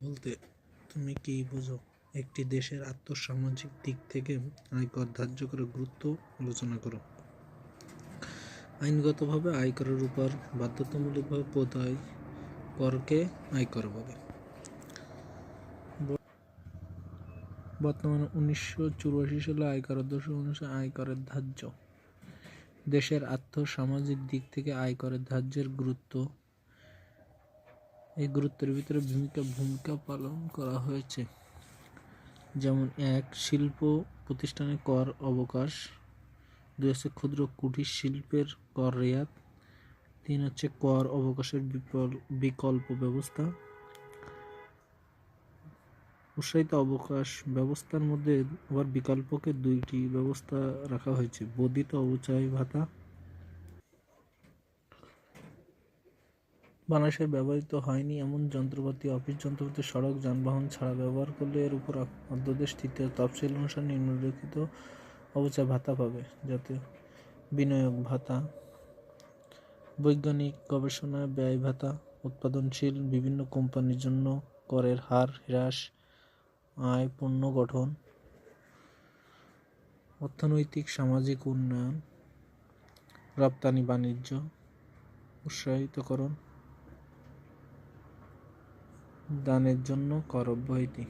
বলতে তুমি কি বোঝো? একটি দেশের আর্থসামাজিক দিক থেকে আয়কর ধার্য করার গুরুত্ব আলোচনা করো। আইনগতভাবে আয়করের উপর বাধ্যতামূলকভাবে প্রদায় করকে আয়কর বলে। বর্তমানে 1984 সালে আয়কর অধ্যাদেশ অনুসারে আয়করের ধার্য দেশের আর্থসামাজিক দিক থেকে আয়করের ধার্যের গুরুত্ব এই গুরুত্বের ভিতরে ভূমিকা পালন করা হয়েছে। যেমন 1, শিল্প প্রতিষ্ঠানে কর অবকাশ। 2 হচ্ছে ক্ষুদ্র কুটির শিল্পের কর রেয়াত। 3 হচ্ছে কর অবকাশের বিকল্প ব্যবস্থা। উৎসাহিত অবকাশ ব্যবস্থার মধ্যে আবার বিকল্পকে 2টি ব্যবস্থা রাখা হয়েছে: বর্ধিত অবচয় ভাতা। বাংলাদেশে ব্যবহৃত হয়নি এমন যন্ত্রপাতি, অফিস যন্ত্রপাতি, সড়ক যানবাহন ছাড়া ব্যবহার করলে এর উপর অধ্যাদেশ 3 তফসিল অনুসারে নিম্নলিখিত অবচয় ভাতা পাবে: জাতীয় বিনিয়োগ ভাতা, বৈজ্ঞানিক গবেষণা ব্যয় ভাতা, উৎপাদনশীল বিভিন্ন কোম্পানির জন্য করের হার হ্রাস, আয় পণ্য গঠন, অর্থনৈতিক সামাজিক উন্নয়ন, রপ্তানি বাণিজ্য উৎসাহিতকরণ, দানের জন্য কর অব্যাহতি।